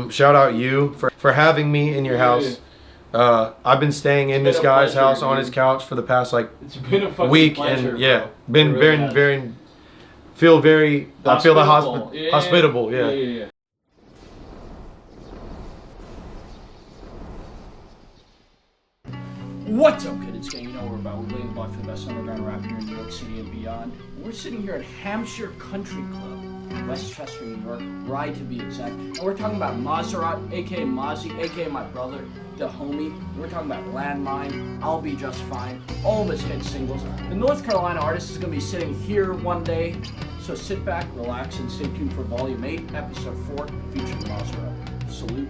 Shout out you for having me in your house. I've been staying in this guy's house on his couch for the past it's been a week, pleasure, and yeah, bro. been really very feel very I feel the hospitable. Yeah. What's up, Goodhits gang? You know what we're about. We're laying the block for the best underground rap here in New York City and beyond. We're sitting here at Hampshire Country Club in Westchester, New York, Rye to be exact. And we're talking about Mazerot, aka Mozzie, aka my brother, the homie. We're talking about Landmine, I'll Be Just Fine, all of his hit singles. The North Carolina artist is going to be sitting here one day. So sit back, relax, and stay tuned for Volume 8, Episode 4, featuring Mazerot. Salute.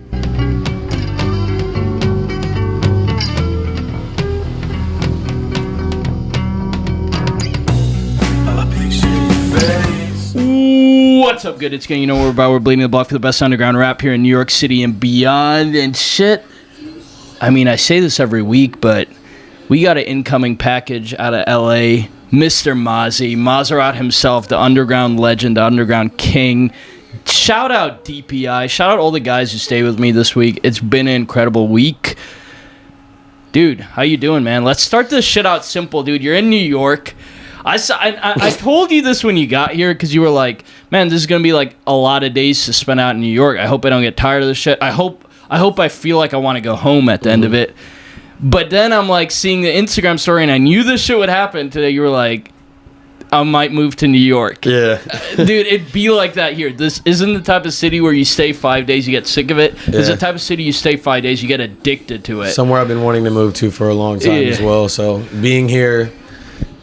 What's up, Goodhits gang? You know what we're about. We're bleeding the block for the best underground rap here in New York City and beyond. And shit, I mean, I say this every week, but we got an incoming package out of LA. Mr. Mozzie, Mazerot himself, the underground legend, the underground king. Shout out DPI. Shout out all the guys who stay with me this week. It's been an incredible week. Dude, how you doing, man? Let's start this shit out simple, dude. You're in New York. I told you this when you got here because you were like, man, this is going to be like a lot of days to spend out in New York. I hope I don't get tired of this shit. I hope I feel like I want to go home at the end of it. But then I'm like seeing the Instagram story and I knew this shit would happen today. You were like, I might move to New York. Yeah. Dude, it'd be like that here. This isn't the type of city where you stay 5 days, you get sick of it. It's the type of city you stay 5 days, you get addicted to it. Somewhere I've been wanting to move to for a long time as well. So being here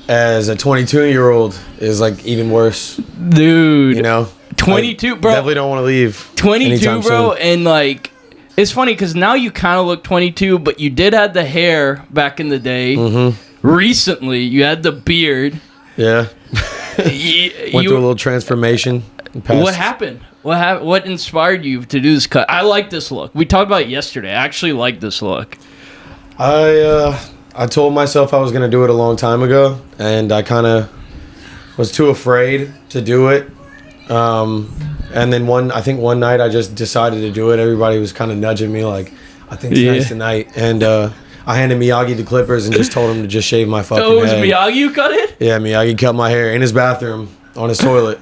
as a 22-year-old is like even worse. Dude. You know? 22, bro. Definitely don't want to leave. 22, bro. Soon. And like, it's funny because now you kind of look 22, but you did have the hair back in the day. Mm-hmm. Recently, you had the beard. Yeah. Went through a little transformation. What happened? What inspired you to do this cut? I like this look. We talked about it yesterday. I actually like this look. I told myself I was going to do it a long time ago, and I kind of was too afraid to do it. And then one night I just decided to do it. Everybody was kind of nudging me like, I think tonight's the night. And I handed Miyagi the clippers and just told him to just shave my fucking head. Oh, it was Miyagi who cut it? Yeah, Miyagi cut my hair in his bathroom on his toilet.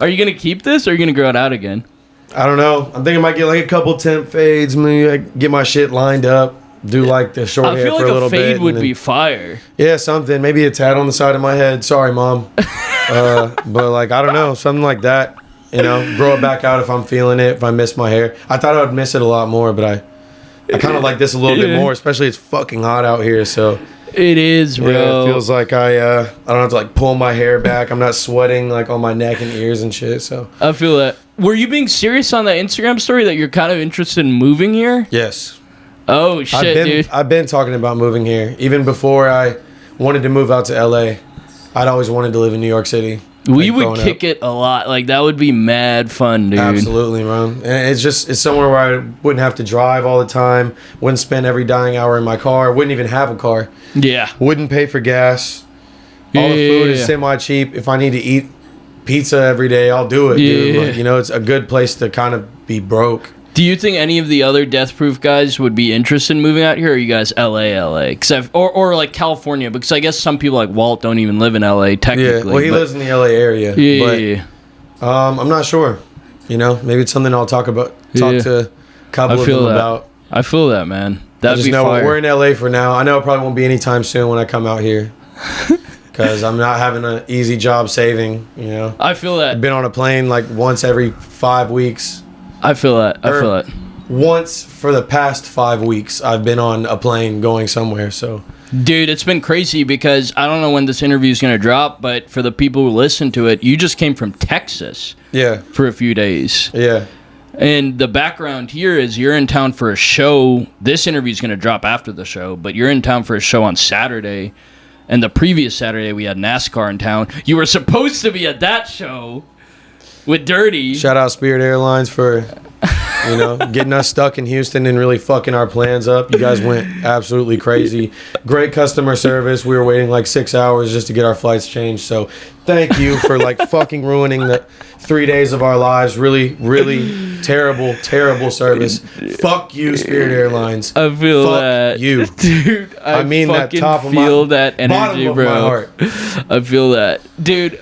Are you going to keep this or are you going to grow it out again? I don't know. I'm thinking I might get like a couple temp fades, maybe like get my shit lined up. Do like the short hair for a little bit. I feel like a fade would be fire. Yeah, something. Maybe a tat on the side of my head. Sorry, Mom. But like, I don't know. Something like that. You know, grow it back out if I'm feeling it, if I miss my hair. I thought I would miss it a lot more, but I kind of like this a little bit more, especially it's fucking hot out here. So it is, bro. Yeah, it feels like I don't have to like pull my hair back. I'm not sweating like on my neck and ears and shit. So I feel that. Were you being serious on that Instagram story that you're kind of interested in moving here? Yes. Oh, shit, dude. I've been talking about moving here. Even before I wanted to move out to LA, I'd always wanted to live in New York City. We would kick it a lot. Like, that would be mad fun, dude. Absolutely, man. And it's somewhere where I wouldn't have to drive all the time. Wouldn't spend every dying hour in my car. Wouldn't even have a car. Yeah. Wouldn't pay for gas. All the food is semi-cheap. If I need to eat pizza every day, I'll do it, dude. Like, you know, it's a good place to kind of be broke. Do you think any of the other Deathproof guys would be interested in moving out here, or are you guys LA? Or like California? Because I guess some people like Walt don't even live in LA technically. Yeah, well, he lives in the LA area. Yeah. I'm not sure. You know, maybe it's something I'll talk to a couple of them about. I feel that, man. That'd be fire. We're in LA for now. I know it probably won't be anytime soon when I come out here. Because I'm not having an easy job saving, you know. I feel that. I've been on a plane like once every 5 weeks. I feel that. Once for the past 5 weeks, I've been on a plane going somewhere. So, dude, it's been crazy because I don't know when this interview is going to drop, but for the people who listen to it, you just came from Texas. Yeah. For a few days. Yeah. And the background here is you're in town for a show. This interview is going to drop after the show, but you're in town for a show on Saturday. And the previous Saturday, we had NASCAR in town. You were supposed to be at that show with Dirty. Shout out Spirit Airlines for you know, getting us stuck in Houston and really fucking our plans up. You guys went absolutely crazy. Great customer service. We were waiting like 6 hours just to get our flights changed. So thank you for like fucking ruining the 3 days of our lives. Really, really terrible service. Fuck you, Spirit Airlines. I feel Fuck that, you, dude. I mean that top of feel my that energy, bottom of bro. my heart. I feel that, dude.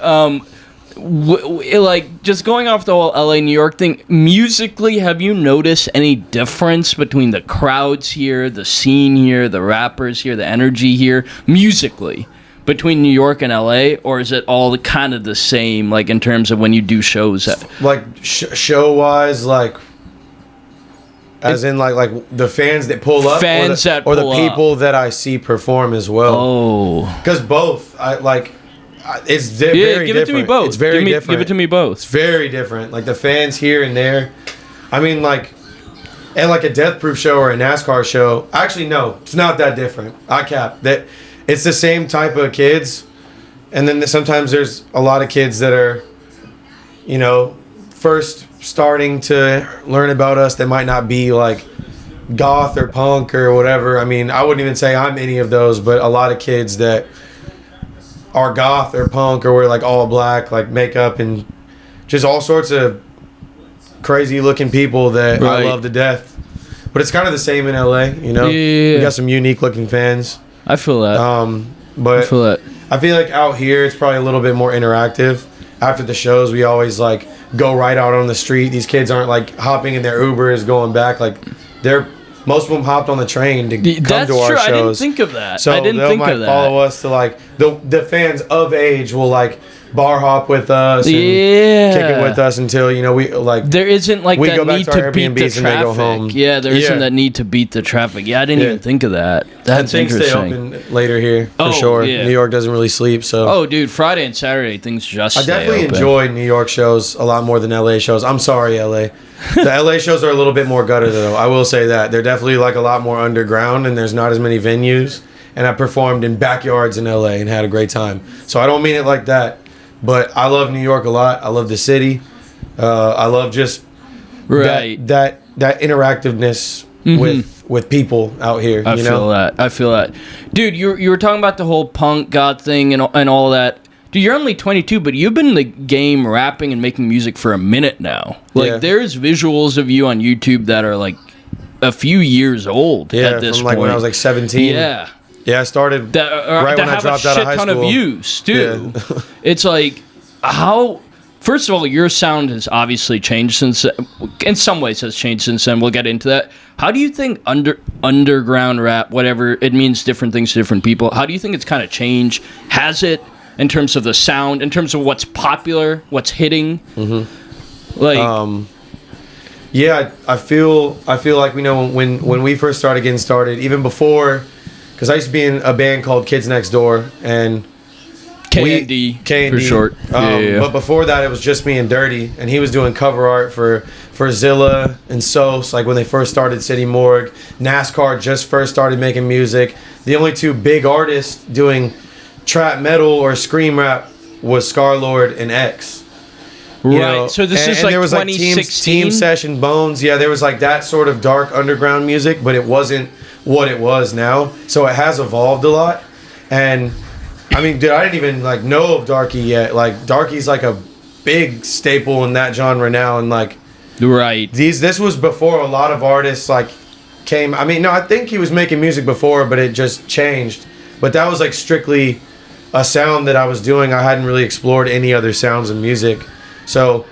Like just going off the whole LA New York thing, musically, have you noticed any difference between the crowds here, the scene here, the rappers here, the energy here, musically, between New York and LA, or is it all kind of the same, like in terms of when you do shows? Like show wise, like as in like the fans that pull up, or the people that I see perform as well. Oh, because both, I like. It's very give different. It to me both. It's very different. Give it to me both. It's very different. Like the fans here and there. I mean, like, and like a Deathproof show or a NASCAR show. Actually, no, it's not that different. I cap that. It's the same type of kids, and then sometimes there's a lot of kids that are, you know, first starting to learn about us. That might not be like goth or punk or whatever. I mean, I wouldn't even say I'm any of those, but a lot of kids that are goth or punk or wear like all black, like makeup and just all sorts of crazy looking people that I love to death. But it's kind of the same in LA, you know? Yeah. We got some unique looking fans. I feel that. But I feel that. I feel like out here it's probably a little bit more interactive. After the shows, we always like go right out on the street. These kids aren't like hopping in their Ubers going back. Like most of them hopped on the train to come to our shows. I didn't think of that. So they might follow us to like the fans of age will like bar hop with us and kick it with us until, you know, we like there isn't like we that go back need to our to beat the Airbnbs and they go home. traffic. Yeah, there isn't that need to beat the traffic. Yeah, I didn't even think of that. That's and things interesting. stay open later here for sure. Yeah. New York doesn't really sleep, so oh, dude, Friday and Saturday things just I definitely stay open. enjoy New York shows a lot more than LA shows. I'm sorry, LA. The LA shows are a little bit more gutter though. I will say that they're definitely like a lot more underground and there's not as many venues. And I performed in backyards in LA and had a great time. So I don't mean it like that, but I love New York a lot. I love the city. I love just that interactiveness with people out here. I feel that, dude. You were talking about the whole punk god thing and all that. Dude, you're only 22, but you've been in the game rapping and making music for a minute now. Like, there's visuals of you on YouTube that are like a few years old at this from point. Like when I was like 17. Yeah. Yeah, I started right when I dropped out of high school. That have a shit ton of views, too. Yeah. It's like, how... First of all, your sound has obviously changed since... In some ways has changed since then. We'll get into that. How do you think underground rap, whatever, it means different things to different people. How do you think it's kind of changed? Has it... in terms of the sound, in terms of what's popular, what's hitting, like, yeah, I feel like, you know, when we first started getting started, even before, because I used to be in a band called Kids Next Door and K&D for short. But before that, it was just me and Dirty, and he was doing cover art for Zilla and Sos, like when they first started City Morgue. NASCAR just first started making music. The only two big artists doing trap metal or scream rap was Scarlord and X. Right. Know? So this is like there was 2016? Like team Session, Bones. Yeah, there was like that sort of dark underground music, but it wasn't what it was now. So it has evolved a lot. And I mean, dude, I didn't even like know of Darky yet. Like Darky's like a big staple in that genre now, and like this was before a lot of artists like came. I mean, no, I think he was making music before, but it just changed. But that was like strictly a sound that I was doing. I hadn't really explored any other sounds in music. So,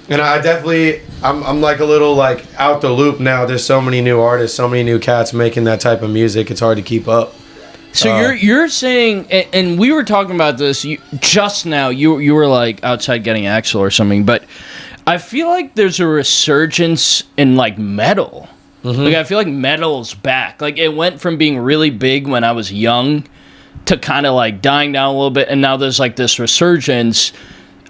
and I definitely, I'm like a little like out the loop now. There's so many new artists, so many new cats making that type of music. It's hard to keep up. So you're saying, and we were talking about this just now. You were like outside getting Axel or something, but I feel like there's a resurgence in like metal. Like I feel like metal's back. Like it went from being really big when I was young to kind of like dying down a little bit, and now there's like this resurgence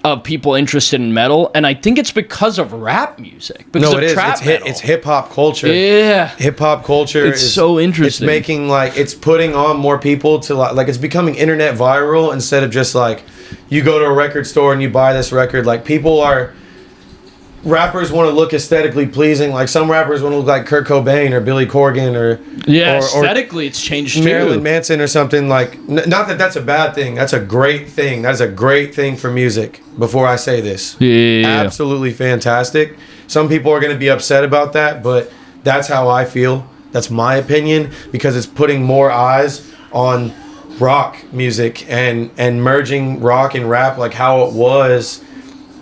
of people interested in metal, and I think it's because of rap music. Because no, it is. It's hip hop culture. Yeah, hip hop culture. It's so interesting. It's making like it's putting on more people to like it's becoming internet viral instead of just like you go to a record store and you buy this record. Like people are rappers want to look aesthetically pleasing. Like some rappers want to look like Kurt Cobain or Billy Corgan or aesthetically it's changed Marilyn too. Manson or something. Like not that that's a bad thing. That's a great thing. That's a great thing for music. Before I say this, absolutely fantastic. Some people are going to be upset about that, but that's how I feel. That's my opinion because it's putting more eyes on rock music and merging rock and rap like how it was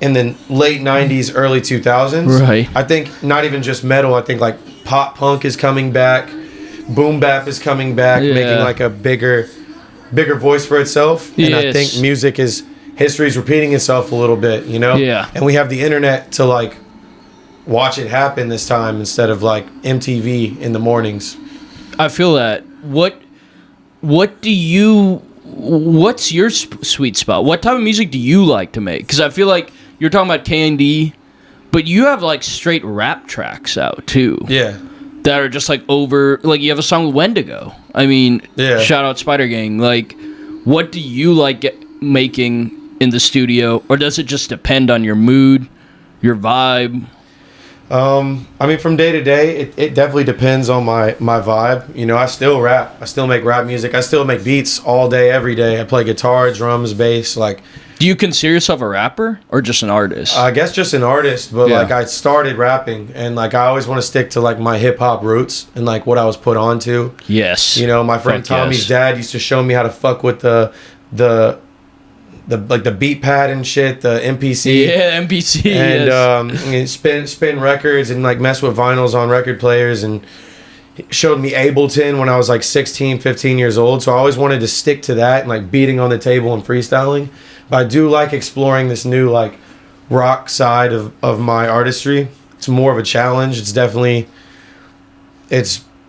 in the late 90s, early 2000s. Right. I think not even just metal. I think like pop punk is coming back. Boom bap is coming back, making like a bigger voice for itself. And I think history's repeating itself a little bit, you know? Yeah. And we have the internet to like watch it happen this time instead of like MTV in the mornings. I feel that. What's your sweet spot? What type of music do you like to make? Because I feel like you're talking about K&D, but you have like straight rap tracks out too. Yeah. That are just like over, like you have a song with Wendigo. I mean, shout out Spider Gang. Like, what do you like making in the studio? Or does it just depend on your mood, your vibe? I mean, from day to day, it definitely depends on my vibe. You know, I still rap. I still make rap music. I still make beats all day, every day. I play guitar, drums, bass. Like, do you consider yourself a rapper or just an artist? I guess just an artist, but like I started rapping, and like I always want to stick to like my hip hop roots and like what I was put onto. Yes. You know, my friend Tommy's dad used to show me how to fuck with the like the beat pad and shit, the MPC. Yeah, MPC. And spin records and like mess with vinyls on record players, and showed me Ableton when I was like 16, 15 years old. So I always wanted to stick to that and like beating on the table and freestyling. But I do like exploring this new like rock side of my artistry. It's more of a challenge. It's definitely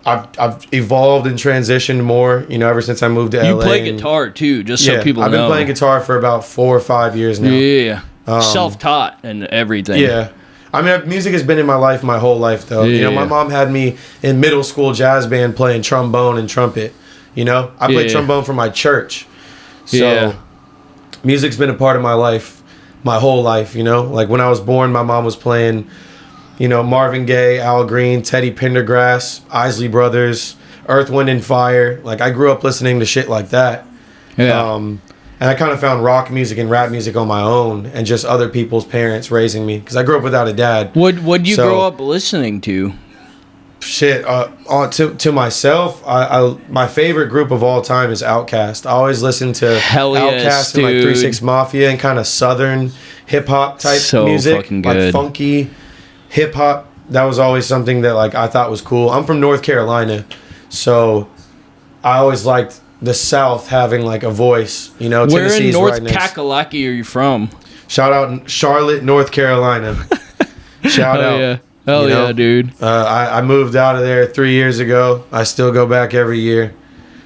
I've evolved and transitioned more, you know, ever since I moved to LA. You play guitar too, just so people know. I've been playing guitar for about 4 or 5 years now. Yeah. Self-taught and everything. Yeah. I mean, music has been in my life my whole life, though. Yeah. You know, my mom had me in middle school jazz band playing trombone and trumpet. You know, I played trombone for my church. So music's been a part of my life my whole life, you know. Like when I was born, my mom was playing, you know, Marvin Gaye, Al Green, Teddy Pendergrass, Isley Brothers, Earth, Wind and Fire. Like I grew up listening to shit like that. Yeah. And I kind of found rock music and rap music on my own, and just other people's parents raising me, because I grew up without a dad. What'd you grow up listening to? Shit, to myself, my favorite group of all time is Outkast. I always listen to Outkast and like 3 6 Mafia and kind of southern hip hop type music, like funky hip hop. That was always something that like I thought was cool. I'm from North Carolina, so I always liked the South having like a voice. You know, where Tennessee's in North right next. Kakalaki are you from? Shout out Charlotte, North Carolina. Shout out. Yeah. Hell yeah, dude. I moved out of there 3 years ago. I still go back every year.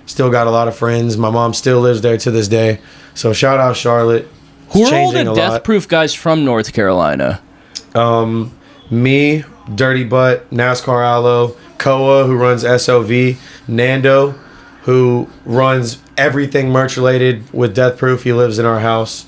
Still got a lot of friends. My mom still lives there to this day. So shout out Charlotte. Who are all the Deathproof guys from North Carolina? Me, Dirty Butt, NASCAR Aloe, Koa, who runs SOV, Nando, who runs everything merch related with Deathproof. He lives in our house.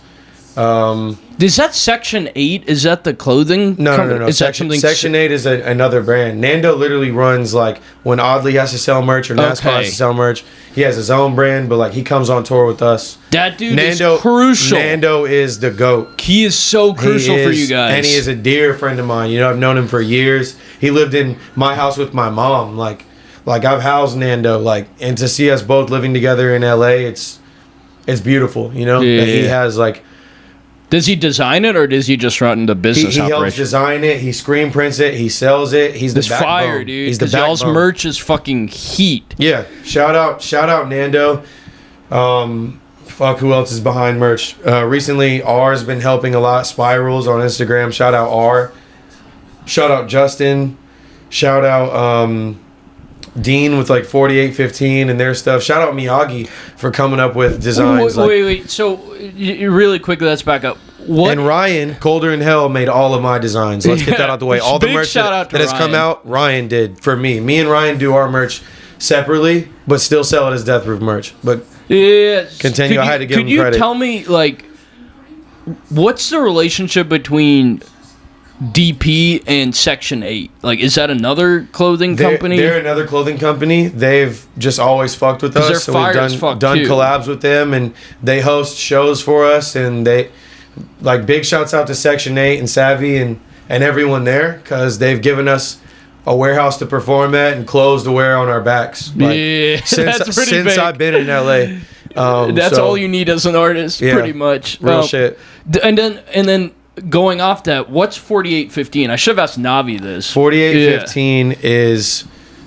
Is that Section 8? Is that the clothing? No. Is Section 8 is another brand. Nando literally runs like when Oddly has to sell merch or NASCAR has to sell merch. He has his own brand, but like he comes on tour with us. That dude is crucial. Nando is the GOAT. He is so crucial for you guys. And he is a dear friend of mine. You know, I've known him for years. He lived in my house with my mom. Like I've housed Nando. Like, and to see us both living together in LA, it's beautiful. You know, that he has like. Does he design it, or does he just run the business operation? He helps design it. He screen prints it. He sells it. He's the backbone. Fire, dude. He's the backbone. Y'all's merch is fucking heat. Yeah. Shout out Nando. Fuck, who else is behind merch? Recently, R's been helping a lot. Spirals on Instagram. Shout out R. Shout out Justin. Shout out Dean with like 4815 and their stuff. Shout out Miyagi for coming up with designs. Wait. So, really quickly, let's back up. What? And Ryan, Colder in Hell, made all of my designs. Let's get that out the way. All the merch that has come out, Ryan did for me. Me and Ryan do our merch separately, but still sell it as Deathproof merch. But continue. I had to give him credit. Could you tell me, like, what's the relationship between DP and Section 8. Like, is that another clothing company? They're another clothing company. They've just always fucked with us. They're fire as we've fuck, done too. collabs with them, and they host shows for us. And they, like, big shouts out to Section 8 and Savvy and everyone there, because they've given us a warehouse to perform at and clothes to wear on our backs. Like, yeah, that's pretty since big. I've been in LA. That's all you need as an artist, pretty much. Real shit. And then going off that, what's 4815? I should have asked Navi this. 4815 is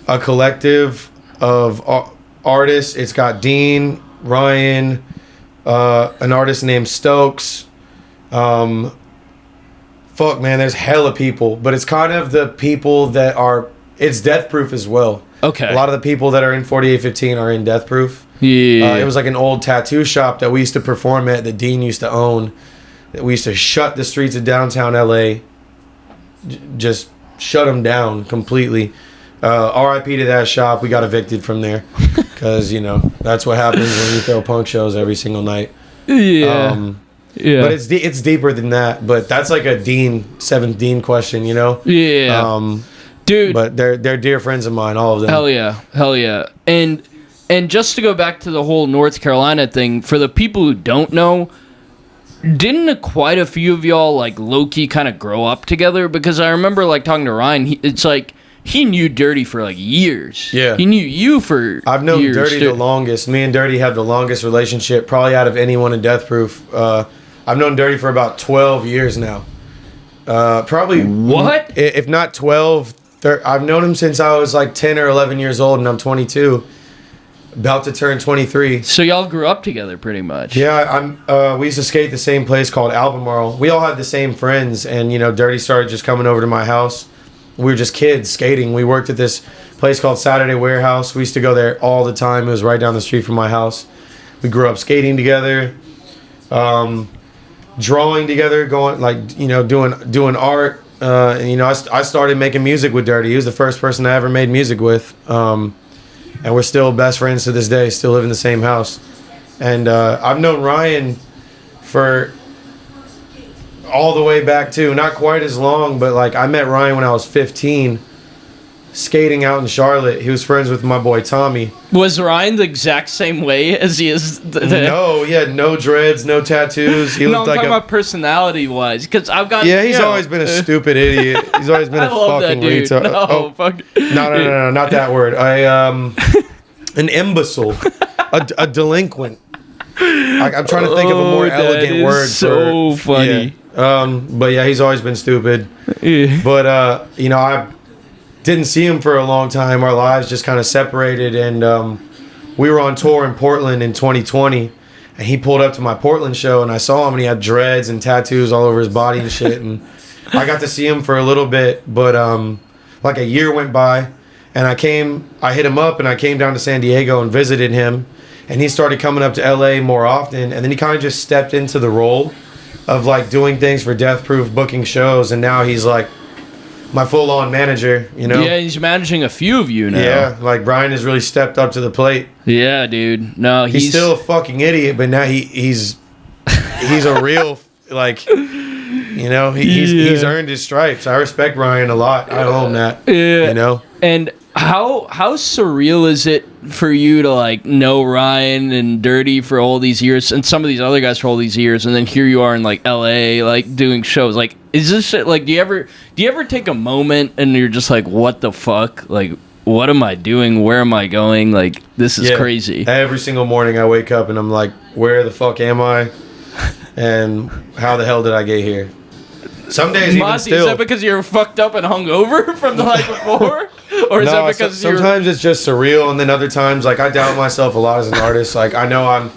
a collective of artists. It's got Dean, Ryan, an artist named Stokes. Fuck, man, there's hella people. But it's kind of the people that are... It's Deathproof as well. Okay. A lot of the people that are in 4815 are in Deathproof. Yeah. It was like an old tattoo shop that we used to perform at that Dean used to own. That we used to shut the streets of downtown LA. Just shut them down completely. RIP to that shop. We got evicted from there. Because, that's what happens when you throw punk shows every single night. Yeah. Yeah. But it's deeper than that. But that's like a seventh Dean question, Yeah. Dude. But they're dear friends of mine, all of them. Hell yeah. And just to go back to the whole North Carolina thing, for the people who don't know, didn't quite a few of y'all like low-key kind of grow up together? Because I remember like talking to Ryan, it's like he knew Dirty for like years. Yeah. He knew you for I've known years, Dirty too. the longest. Me and Dirty have the longest relationship probably out of anyone in Deathproof. I've known Dirty for about 12 years now. Probably... What? If not 12... I've known him since I was like 10 or 11 years old, and I'm 22, about to turn 23. So y'all grew up together pretty much. Yeah, we used to skate the same place called Albemarle. We all had the same friends, and Dirty started just coming over to my house. We were just kids skating. We worked at this place called Saturday Warehouse. We used to go there all the time. It was right down the street from my house. We grew up skating together, drawing together, going like doing art. I started making music with Dirty. He was the first person I ever made music with. And we're still best friends to this day, still live in the same house. And I've known Ryan for all the way back to, not quite as long, but like I met Ryan when I was 15, skating out in Charlotte. He was friends with my boy Tommy. Was Ryan the exact same way as he is? No, he had no dreads, no tattoos. He No, looked I'm like talking about personality-wise, because I've got... Yeah, he's always been a stupid idiot. He's always been I a love fucking that dude. retard. Fuck. No, not that word. An imbecile, a delinquent. I'm trying to think of a more elegant word. So funny. Yeah. But yeah, he's always been stupid. Yeah. But I didn't see him for a long time. Our lives just kind of separated, and we were on tour in Portland in 2020. And he pulled up to my Portland show, and I saw him, and he had dreads and tattoos all over his body and shit. And I got to see him for a little bit, but like a year went by, and I hit him up, and I came down to San Diego and visited him, and he started coming up to LA more often, and then he kind of just stepped into the role of like doing things for Deathproof, booking shows, and now he's like my full-on manager, Yeah, he's managing a few of you now. Yeah, like Brian has really stepped up to the plate. Yeah, dude. No, He's still a fucking idiot, but now he's a real like he's earned his stripes. I respect Ryan a lot. I owe him that. Yeah. And how surreal is it for you to like know Ryan and Dirty for all these years and some of these other guys for all these years, and then here you are in like LA like doing shows? Like, is this shit like do you ever take a moment and you're just like, what the fuck? Like, what am I doing? Where am I going? Like, this is crazy. Every single morning I wake up and I'm like, where the fuck am I? And how the hell did I get here? Some days even still. Is that because you're fucked up and hungover from the night before? Or is that because sometimes it's just surreal, and then other times like I doubt myself a lot as an artist. Like I know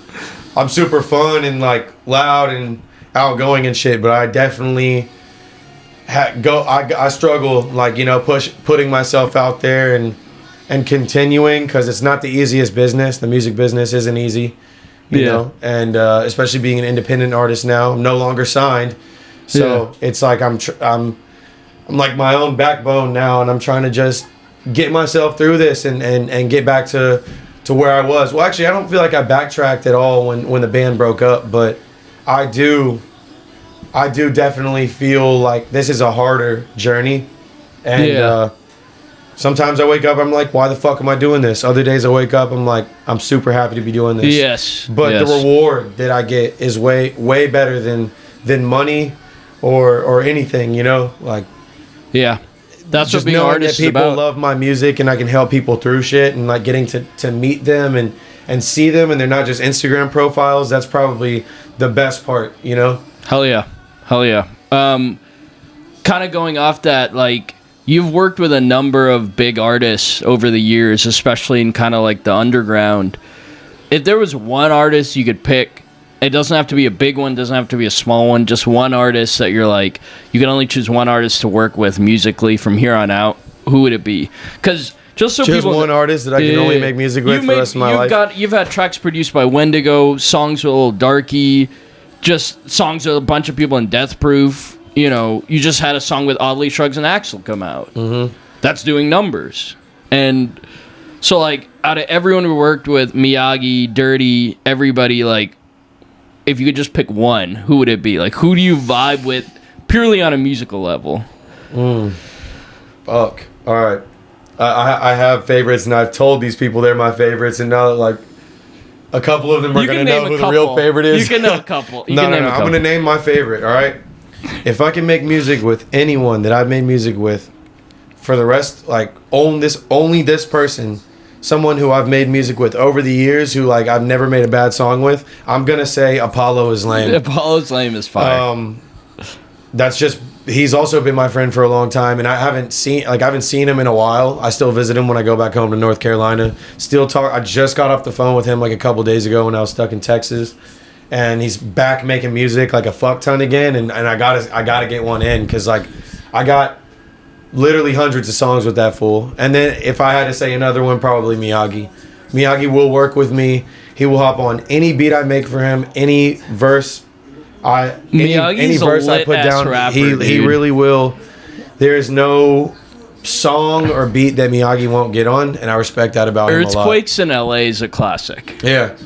I'm super fun and like loud and outgoing and shit, but I definitely I struggle like putting myself out there and continuing, because it's not the easiest business. The music business isn't easy, you know, and especially being an independent artist now. I'm no longer signed. So it's like I'm like my own backbone now, and I'm trying to just get myself through this and get back to where I was. Well, actually, I don't feel like I backtracked at all when the band broke up, but I I do definitely feel like this is a harder journey. And sometimes I wake up, I'm like, why the fuck am I doing this? Other days I wake up, I'm like, I'm super happy to be doing this. Yes. But the reward that I get is way better than money or anything, you know? Like, yeah. That's just what being an knowing that artist is people about. love my music and I can help people through shit, and like getting to meet them and see them, and they're not just Instagram profiles. That's probably the best part, you know? Hell yeah. Kind of going off that, like, you've worked with a number of big artists over the years, especially in kind of like the underground. If there was one artist you could pick, it doesn't have to be a big one, doesn't have to be a small one, just one artist that you're like, you can only choose one artist to work with musically from here on out, who would it be? Because just one artist that I can only make music with for the rest of my life. You've had tracks produced by Wendigo, songs with a little Darky, just songs with a bunch of people in Deathproof. You know, you just had a song with Oddly Shrugs and Axl come out. Mm-hmm. That's doing numbers. And so, like, out of everyone who worked with, Miyagi, Dirty, everybody, like, if you could just pick one, who would it be? Like, who do you vibe with purely on a musical level? Fuck. All right. I have favorites, and I've told these people they're my favorites, and now that, like, a couple of them are going to know who the real favorite is. You can name a couple. No. I'm going to name my favorite, all right? If I can make music with anyone that I've made music with for the rest, like, only this person, someone who I've made music with over the years, who, like, I've never made a bad song with, I'm going to say Apollo is lame. Apollo's lame is fire. That's just, he's also been my friend for a long time, and I haven't seen him in a while. I still visit him when I go back home to North Carolina. Still talk. I just got off the phone with him like a couple days ago when I was stuck in Texas, and he's back making music like a fuck ton again. And I gotta get one in, because, like, I got literally hundreds of songs with that fool. And then if I had to say another one, probably Miyagi. Miyagi will work with me. He will hop on any beat I make for him, any verse any verse I put down, rapper, he really will. There's no song or beat that Miyagi won't get on, and I respect that about him a lot. Earthquakes in LA is a classic. Yeah.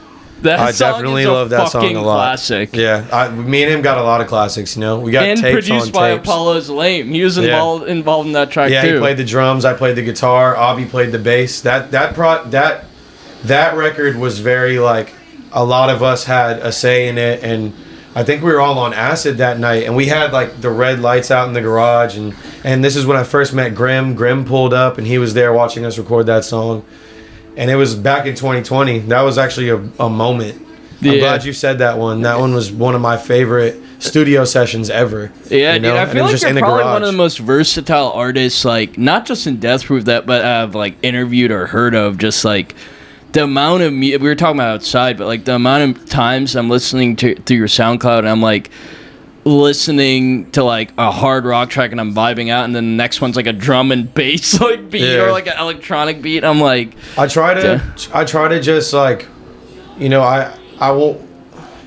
I definitely love that song a lot. Classic. Yeah, me and him got a lot of classics. You know, we got tapes on tapes. And produced by Apollo's Lame. He was involved in that track too. Yeah, he played the drums. I played the guitar. Abby played the bass. That record was very, like, a lot of us had a say in it, and I think we were all on acid that night, and we had, like, the red lights out in the garage, and this is when I first met Grim. Grim pulled up, and he was there watching us record that song. And it was back in 2020. That was actually a moment. Yeah. I'm glad you said that one. That one was one of my favorite studio sessions ever. Yeah, dude, I feel like you're probably one of the most versatile artists, like, not just in Deathproof, but I've, like, interviewed or heard of. Just, like, the amount of we were talking about outside, but, like, the amount of times I'm listening to your SoundCloud, and I'm, like, listening to, like, a hard rock track, and I'm vibing out, and then the next one's like a drum and bass, like, beat, or like an electronic beat. I'm like, I try to just, like, you know, I won't,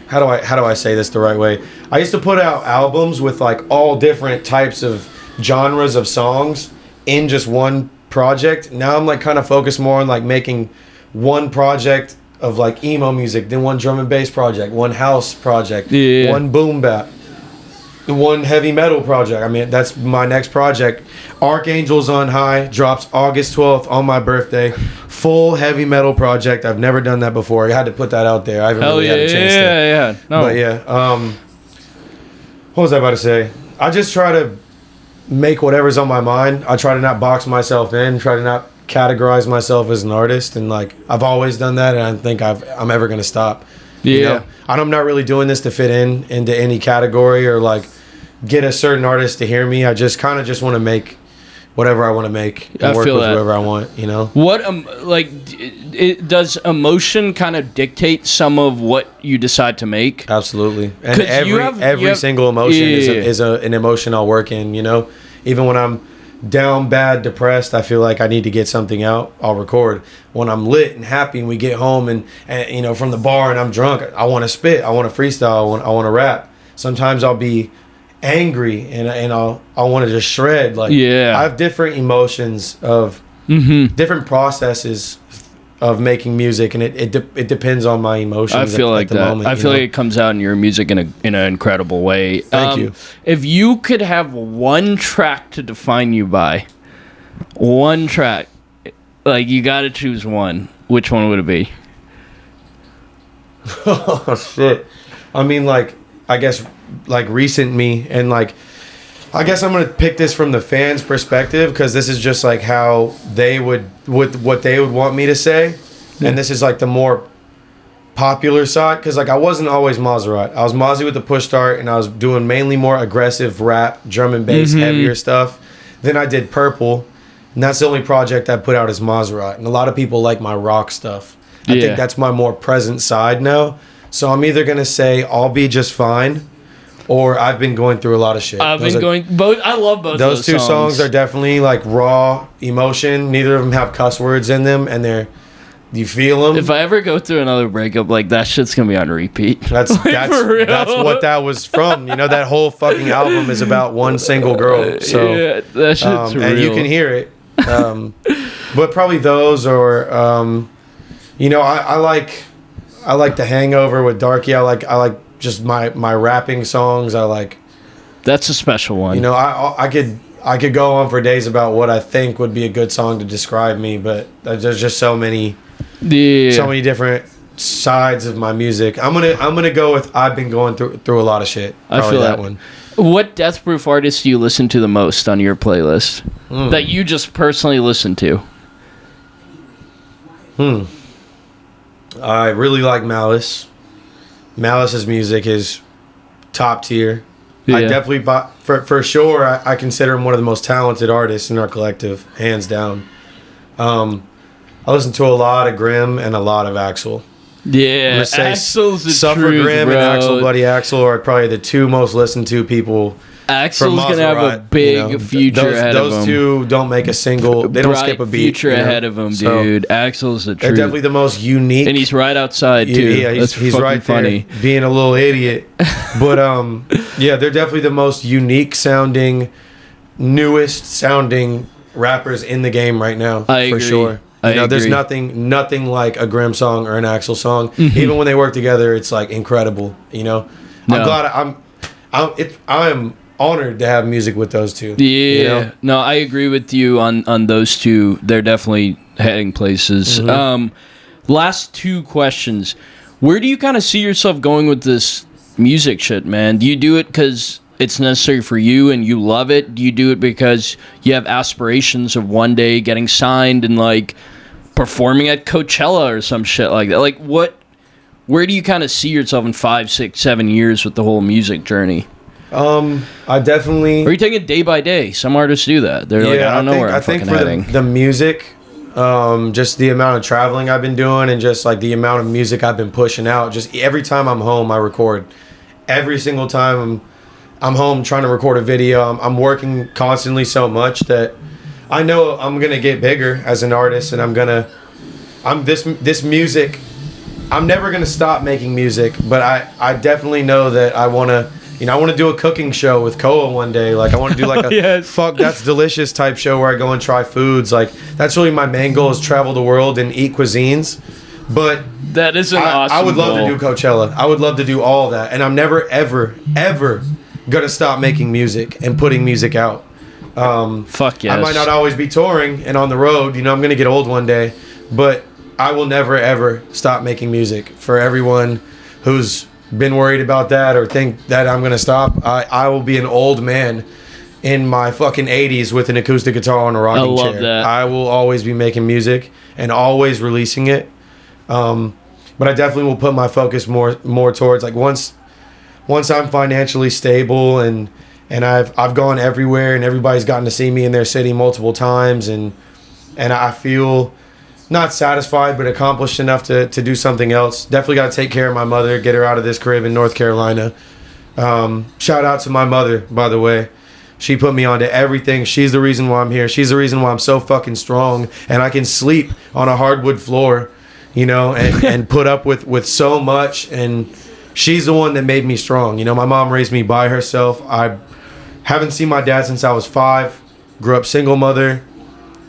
how do I say this the right way? I used to put out albums with, like, all different types of genres of songs in just one project. Now I'm, like, kind of focused more on, like, making one project of, like, emo music, then one drum and bass project, one house project, one boom bap, one heavy metal project. I mean, that's my next project. Archangels on High drops August 12th on my birthday. Full heavy metal project. I've never done that before. I had to put that out there. I haven't really had a chance to. Yeah. No. But yeah, what was I about to say? I just try to make whatever's on my mind. I try to not box myself in. Try to not categorize myself as an artist. And, like, I've always done that, and I think I'm ever going to stop. Yeah. You know? I'm not really doing this to fit into any category or, like, get a certain artist to hear me. I just kind of just want to make whatever I want to make and work with whoever I want, you know? What, does emotion kind of dictate some of what you decide to make? Absolutely. And every single emotion is an emotion I'll work in, you know? Even when I'm down, bad, depressed, I feel like I need to get something out, I'll record. When I'm lit and happy and we get home and you know, from the bar and I'm drunk, I want to spit, I want to freestyle, I want to rap. Sometimes I'll be angry and I want to just shred. Like, I have different emotions of different processes of making music, and it depends on my emotions. I feel like at the that. moment, I feel like it comes out in your music in an incredible way. Thank you. If you could have one track to define you by, one track, like you got to choose one, which one would it be? Oh shit! I mean, like, I guess, like, recent me, and like, I guess I'm gonna pick this from the fans' perspective, because this is just like how they would what they would want me to say, and this is like the more popular side, because like I wasn't always Mazerot. I was Mozzie with the push start, and I was doing mainly more aggressive rap, drum and bass, heavier stuff. Then I did Purple, and that's the only project I put out as Mazerot, and a lot of people like my rock stuff. I think that's my more present side now. So I'm either gonna say I'll Be Just Fine, or I've been going through a lot of shit. Both. I love both. Those two songs are definitely like raw emotion. Neither of them have cuss words in them, and you feel them. If I ever go through another breakup, like that shit's gonna be on repeat. That's what that was from. You know, that whole fucking album is about one single girl. So yeah, that shit's real. and you can hear it. But probably those, or you know, I like The Hangover with Darky. I like just my rapping songs. I like. That's a special one. You know, I could go on for days about what I think would be a good song to describe me, but there's just so many different sides of my music. I'm gonna go with I've been going through a lot of shit. I feel that one. What Deathproof artists do you listen to the most on your playlist that you just personally listen to? I really like Malice. Malice's music is top tier. Yeah. I definitely, for sure, I consider him one of the most talented artists in our collective, hands down. I listen to a lot of Grimm and a lot of Axel. Yeah, Axel's the Suffer truth, Grimm bro. And Axel Bloody Axel are probably the two most listened to people. Axel's gonna have a big future ahead of him. Those two don't make a single. They don't skip a beat. Future ahead of him, dude. So, Axel's the truth. They're definitely the most unique, and he's right outside too. Yeah, he's right funny. There, being a little idiot. But yeah, they're definitely the most unique sounding, newest sounding rappers in the game right now. I for agree. Sure. You know, there's nothing like a Grimm song or an Axel song. Even when they work together, it's like incredible. You know, I'm glad I'm honored to have music with those two. Yeah, you know? No, I agree with you on those two. They're definitely heading places. Last two questions. Where do you kind of see yourself going with this music shit, man? Do you do it because it's necessary for you and you love it? Do you do it because you have aspirations of one day getting signed and like performing at Coachella or some shit like that? Like where do you kind of see yourself in 5, 6, 7 years with the whole music journey? I definitely. Or are you taking it day by day? Some artists do that. They're like, I don't know where I'm fucking heading. I think for the music, just the amount of traveling I've been doing and just like the amount of music I've been pushing out. Just every time I'm home, I record. Every single time I'm home trying to record a video. I'm working constantly so much that I know I'm gonna get bigger as an artist, and this music. I'm never gonna stop making music, but I definitely know that I wanna. You know, I want to do a cooking show with Koa one day. Like, I want to do like a fuck that's delicious type show where I go and try foods. Like, that's really my main goal, is travel the world and eat cuisines. But that is an awesome I would love goal. to do Coachella. I would love to do all that. And I'm never, ever, ever going to stop making music and putting music out. Fuck yes. I might not always be touring and on the road. You know, I'm going to get old one day. But I will never, ever stop making music. For everyone who's been worried about that or think that I'm gonna stop, I will be an old man in my fucking 80s with an acoustic guitar on a rocking chair. I love that. I will always be making music and always releasing it, but I definitely will put my focus more towards like once I'm financially stable and I've gone everywhere and everybody's gotten to see me in their city multiple times and I feel not satisfied, but accomplished enough to do something else. Definitely got to take care of my mother, get her out of this crib in North Carolina. Shout out to my mother, by the way. She put me onto everything. She's the reason why I'm here. She's the reason why I'm so fucking strong and I can sleep on a hardwood floor, you know, and put up with so much. And she's the one that made me strong. You know, my mom raised me by herself. I haven't seen my dad since I was 5. Grew up single mother.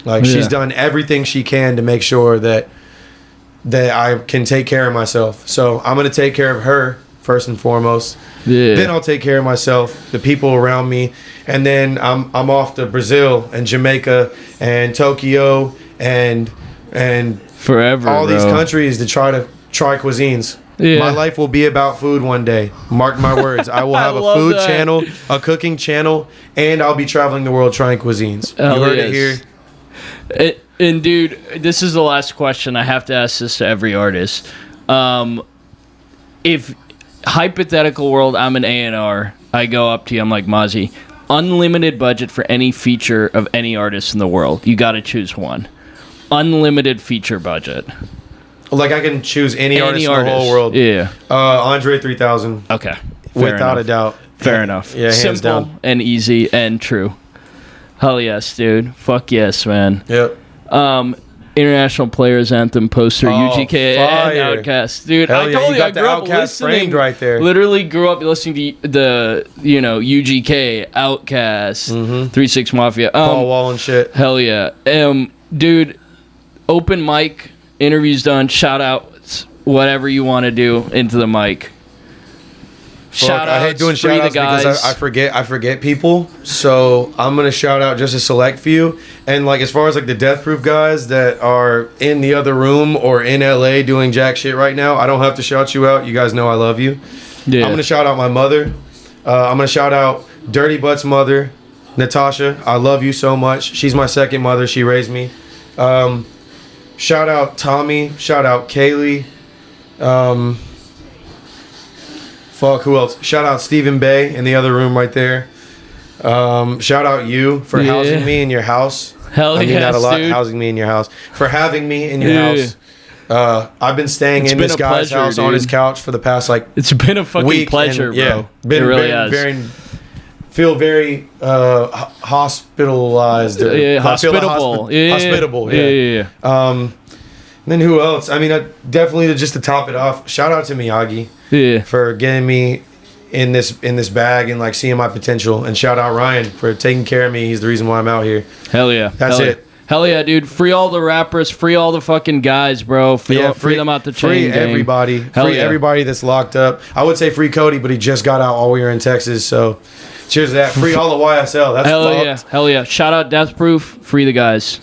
Like, she's done everything she can to make sure that that I can take care of myself. So I'm gonna take care of her first and foremost. Yeah. Then I'll take care of myself, the people around me, and then I'm off to Brazil and Jamaica and Tokyo and Forever, all these bro. countries to try cuisines. Yeah. My life will be about food one day. Mark my words. I will have a love food that. channel, a cooking channel, and I'll be traveling the world trying cuisines. Hell You heard yes. it here. And dude, this is the last question. I have to ask this to every artist. If hypothetical world, I'm an A&R, I go up to you, I'm like, Mozzie, unlimited budget for any feature of any artist in the world. You got to choose one. Unlimited feature budget. Like I can choose any artist in the whole world. Yeah. Andre 3000. Okay. Without a doubt. Fair enough. Yeah, hands Simple down. and easy and true. Hell yes, dude. Fuck yes, man. Yep. International Players Anthem poster, UGK and fire. Outkast. Dude, Hell I yeah, told you you, I got the grew up Outkast listening. framed right there. Literally grew up listening to the UGK, Outkast, 3 6 Mafia. Paul Wall and shit. Hell yeah. Dude, open mic, interviews done, shout outs, whatever you want to do into the mic. Shout I hate doing shout outs because I forget people. So I'm gonna shout out just a select few. And like as far as like the Deathproof guys that are in the other room or in LA doing jack shit right now, I don't have to shout you out. You guys know I love you. Yeah. I'm gonna shout out my mother. I'm gonna shout out Dirty Butt's mother, Natasha. I love you so much. She's my second mother. She raised me. Shout out Tommy. Shout out Kaylee. Fuck, who else? Shout out Stephen Bay in the other room right there. Shout out you for housing me in your house. Hell I mean yes, that a lot, dude. housing me in your house. For having me in your Yeah. house. I've been staying in been this a guy's pleasure, house on dude. his couch for the past like It's been a fucking week. pleasure, and, bro. Been it really very, has. feel very hospitalized. Or, Yeah, I feel hospitable. Yeah. Hospitable, yeah. Then who else? I mean, definitely just to top it off, shout out to Miyagi Yeah. for getting me in this bag and like seeing my potential, and shout out Ryan for taking care of me. He's the reason why I'm out here. Hell yeah. That's Hell it. Yeah. Hell yeah, dude. Free all the rappers. Free all the fucking guys, bro. Free them out the chain Free gang. everybody. Hell Free yeah. everybody that's locked up. I would say free Cody, but he just got out while we were in Texas. So cheers to that. Free all the YSL. That's Hell fucked. yeah. Hell yeah. Shout out Deathproof. Free the guys.